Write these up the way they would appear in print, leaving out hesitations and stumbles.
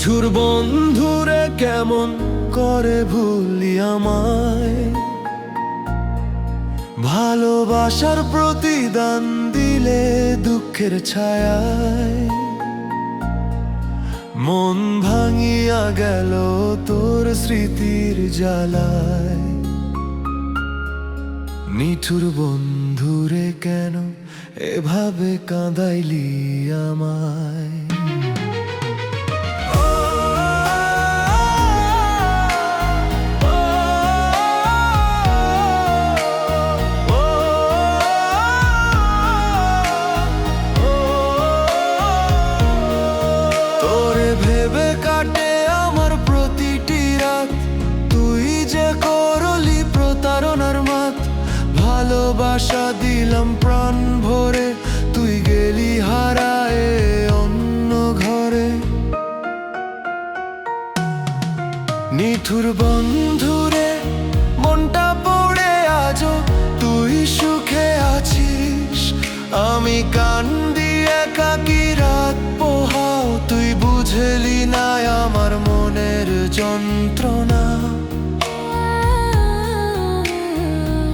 নিঠুর বন্ধুরে কেমন করে ভুলি আমায়, ভালোবাসার প্রতিদান দিলে দুঃখের ছায়ায়। মন ভাঙিয়া গেল তোর স্মৃতির জ্বালায়। নিঠুর বন্ধুরে কেন এভাবে কাঁদাইলি আমায়। তোরে ভেবে কাটে আমার প্রতিটি রাত, তুই যে করলি প্রতারণার মাত। ভালোবাসা দিলাম প্রাণ ভরে, তুই গেলি হারায়ে অন্য ঘরে। নিঠুর বন্ধুরে মনটা পড়ে আজও তুই সুখে আছিস, আমি কান্দি একাকী রাত পোহাও। তুই বুঝলি না আমার মনের যন্ত্রণা,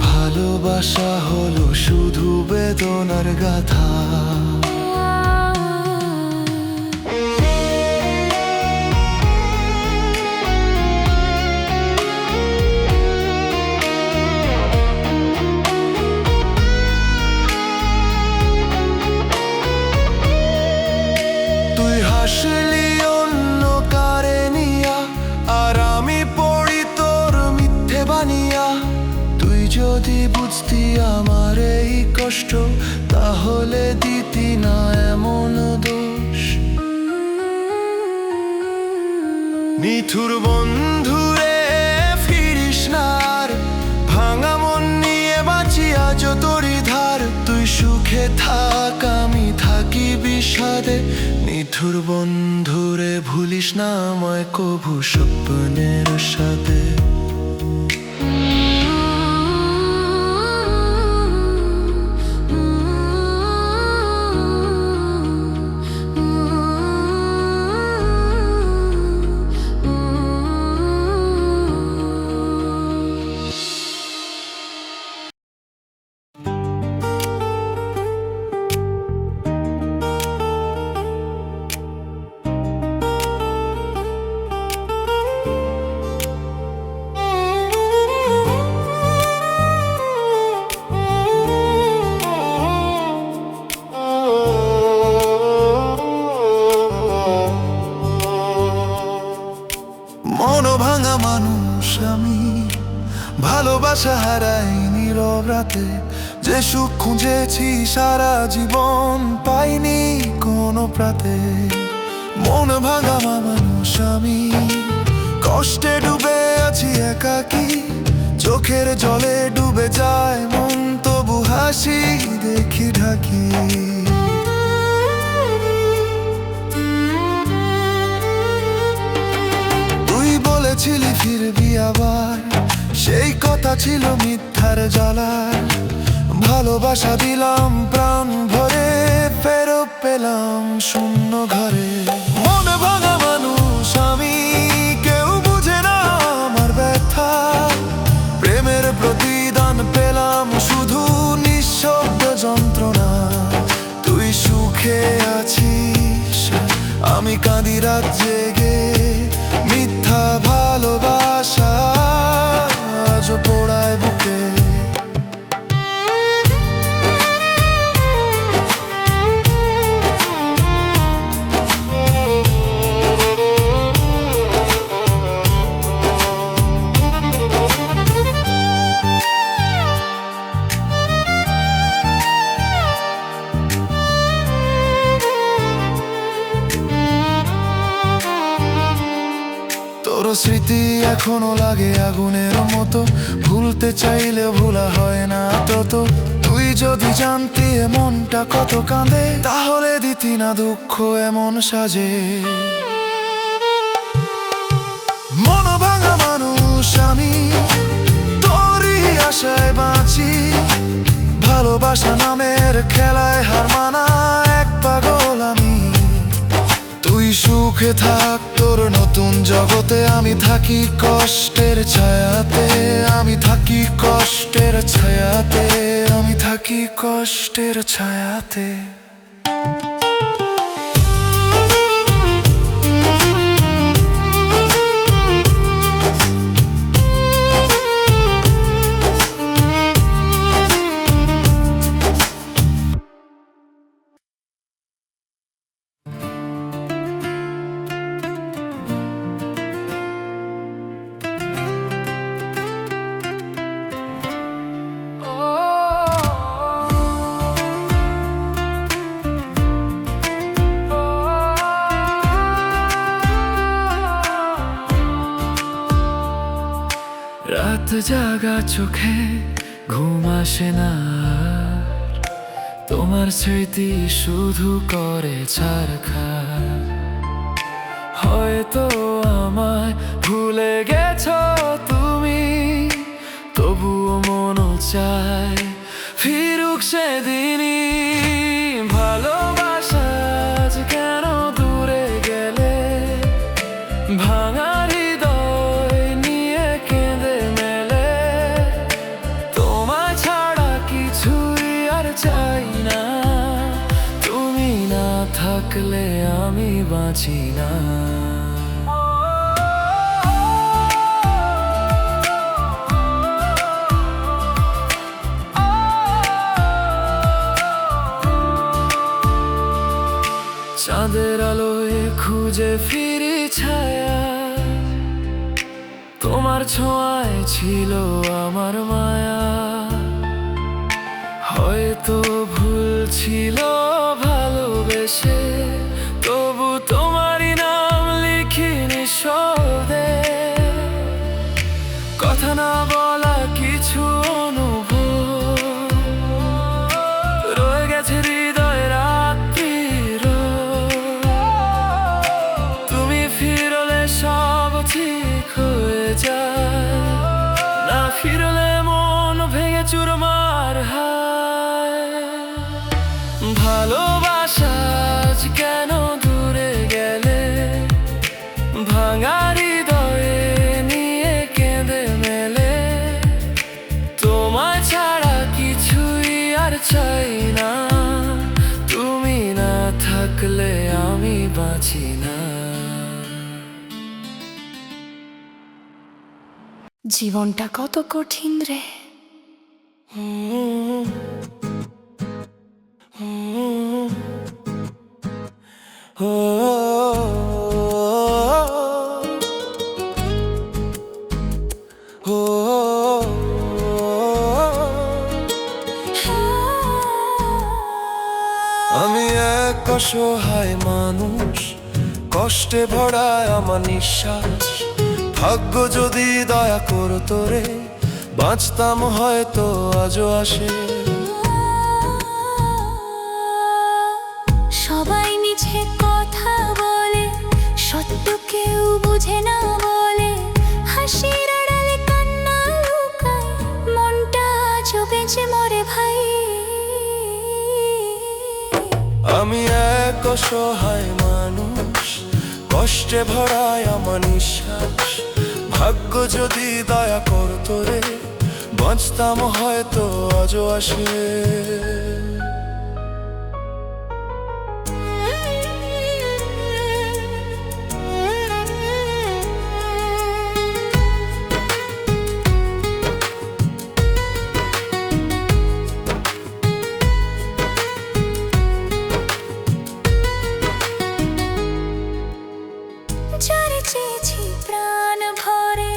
ভালোবাসা হলো শুধু বেদনার গাথা। তুই হাসলি অন্য কারে নিয়া, আর আমি পড়ি তোর মিথ্যে বানিয়া। তুই যদি বুঝতি আমার এই কষ্ট, তাহলে দিতি না এমন দোষ। নিঠুর বন্ধুরে ফিরিস না আর, ভাঙা মন নিয়ে বাঁচি আজ তোরই ধার। তুই সুখে থাক, আমি থাকি বিষাদে। নিঠুর বন্ধুরে ভুলিস না আমায় কভু স্বপ্নের সাথে। মন ভাঙা মানুষ আমি, ভালোবাসা হারাই নীরব রাতে। যে সুখ খুঁজেছি সারা জীবন পাইনি কোনো প্রাতে। মন ভাঙা মানুষ আমি, কষ্টে ডুবে আছি একাকী। চোখের জলে ডুবে যায় মন, তবু হাসি দেখি ঢাকি। বলেছিলি ফিরবি আবার, সেই কথা ছিল মিথ্যার জ্বালার। ভালোবাসা দিলাম প্রাণ ভরে, ফেরত পেলাম শূন্য ঘরে। মন ভাঙা মানুষ আমি, কেউ বুঝে না আমার ব্যথা। প্রেমের প্রতিদান পেলাম শুধু নিঃশব্দ যন্ত্রণা। তুই সুখে আছিস, আমি কাঁদি রাত জেগে। মিথ্যা ভালোবাসা আজ পোড়ায় বুকে। তোর স্মৃতি এখনো লাগে আগুনের মতো, ভুলতে চাইলে ভোলা হয় না তত। তুই যদি জানতি মনটা কত কাঁদে, তাহলে দিতি না দুঃখ এমন সাজে। মন ভাঙা মানুষ আমি, তোরই আশায় বাঁচি। ভালোবাসা নামের খেলায় হার মানা এক পাগল আমি। তুই সুখে সুখে থাক তোর নতুন জগতে, আমি থাকি কষ্টের ছায়াতে, আমি থাকি কষ্টের ছায়াতে, আমি থাকি কষ্টের ছায়াতে। রাত জাগা চোখে ঘুম আসে না, তোমার স্মৃতি শুধু করে ছারখার। হয়তো আমায় ভুলে গেছো তুমি, তবুও মন চায় ফিরুক সেদিনই। ভালোবাসা আজ কেন দূরে গেলে, ভাঙা হৃদয় নিয়ে কেঁদে মেলে। তোমায় ছাড়া কিছুই আর চাই না, তুমি না থাকলে আমি বাঁচি না। চাঁদের আলোয় খুঁজে ফিরি ছায়া, তোমার ছোঁয়ায় ছিল আমার মায়া। হয়তো ভুল ছিল ভালোবেসে, তবু তোমারই নাম লিখিনি শব্দে। কথা না বলা কিছু অনুভব রয়ে গেছে হৃদয় রাত্রির। তুমি ফিরলে সব ঠিক হয়ে যায়, না ফিরলে মন ভেঙে চুরমার হয়। ভালোবাসা আজ কেন দূরে গেলে, ভাঙা হৃদয়ে নিয়ে কেঁদে মেলে। তোমায় ছাড়া কিছুই আর চাই না, তুমি না থাকলে আমি বাঁচি না। জীবনটা কত কঠিন রে, আমি এক অসহায় মানুষ, কষ্টে ভরায় আমার নিঃশ্বাস। ভাগ্য যদি দয়া করতো রে, বাঁচতাম হয়তো আজও আসে। সবাই মিছে কথা বলে, সত্য কেউ বুঝে না বলে। হাসির আড়ালে কান্না লুকায়, মনটা আজও বেঁচে মরে ভাই। আমি এক অসহায় মানুষ, কষ্টে ভরায় আমার নিঃশ্বাস। ভাগ্য যদি দয়া করতো রে, বাঁচতাম হয়তো আজও আসে। যারে চেয়েছি প্রাণ ভরে,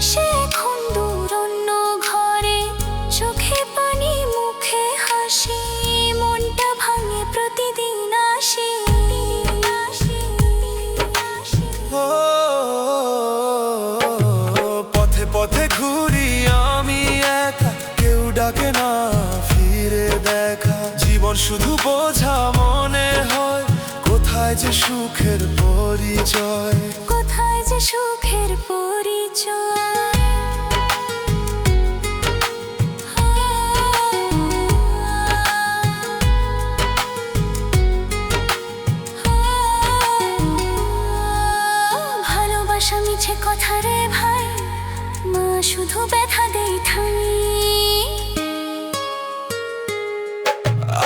সে এখন দূর অন্য ঘরে। চোখে পানি মুখে হাসি, মনটা ভাঙে প্রতিদিন আসি। পথে পথে ঘুরি আমি একা, কেউ ডাকে না ফিরে দেখা। জীবন শুধু বোঝা মনে হয়, কোথায় যে সুখের পরিচয়, কোথায় যে সুখের পরিচয়। শুধু ব্যথা দেই ঠাই।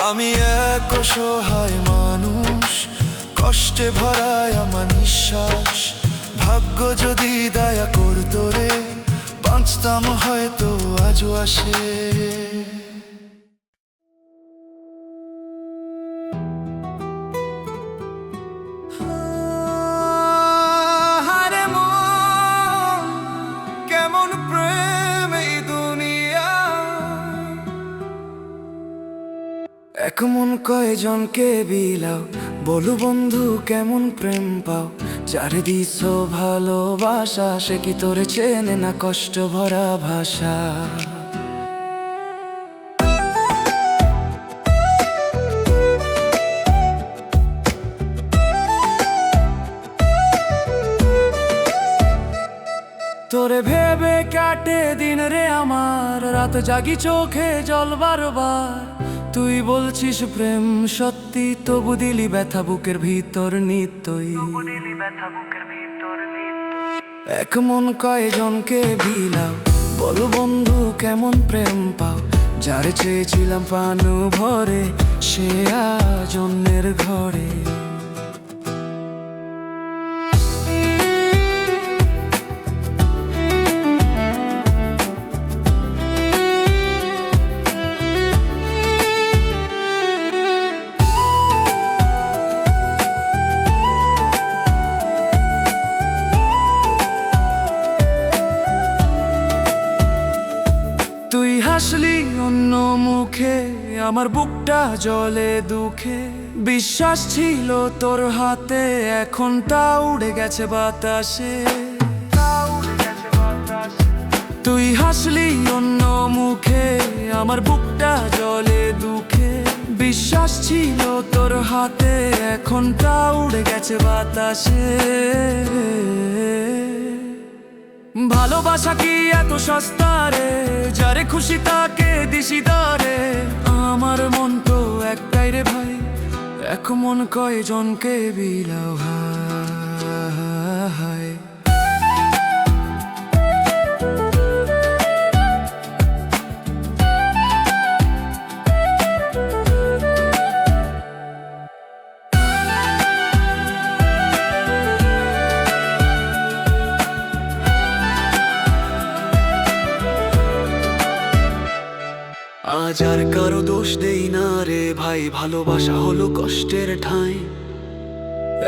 আমি এক অসহায় মানুষ, কষ্টে ভরায় আমার নিঃশ্বাস। ভাগ্য যদি দয়া করতো রে, বাঁচতাম হয়তো আজও আসে। হারে মন, কেমন প্রেম এই দুনিয়া। এক মন কয়জনকে বিলাও, বলো বন্ধু কেমন প্রেম পাও। যারে দিস ভালোবাসা, সে কি তোরে চেনে না কষ্ট ভরা ভাষা। তোরে ভেবে কাটে দিন রে আমার, রাত জাগি চোখে জল বারবার। তুই বলছিস প্রেম সত্যি, তবু দিলি ব্যথা বুকের ভিতর নিত্যই। এক মন কয়জনকে বিলাও, বলো বন্ধু কেমন প্রেম পাও। যারে চেয়েছিলাম পানু ভরে, সে আজ অন্যের ঘরে। তুই হাসলি অন্য মুখে, আমার বুকটা জলে দুঃখে। বিশ্বাস ছিল তোর হাতে, এখন তা উড়ে গেছে বাতাসে। তুই হাসলি অন্য মুখে, আমার বুকটা জলে দুঃখে। বিশ্বাস ছিল তোর হাতে, এখন তা উড়ে গেছে বাতাসে। ভালোবাসা কি এত সস্তা রে, যারে খুশি তাকে দিশি দারে। আমার মন তো একটাই রে ভাই, এক মন কয়জনকে বিলাও হায়। আজ আর কারো দোষ দেই না রে ভাই, ভালোবাসা হলো কষ্টের ঠাঁই।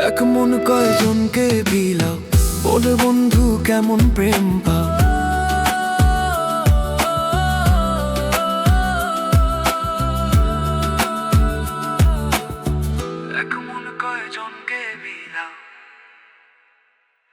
এক মন কয়জনকে বিলাও, বলে বন্ধু কেমন প্রেম পাও।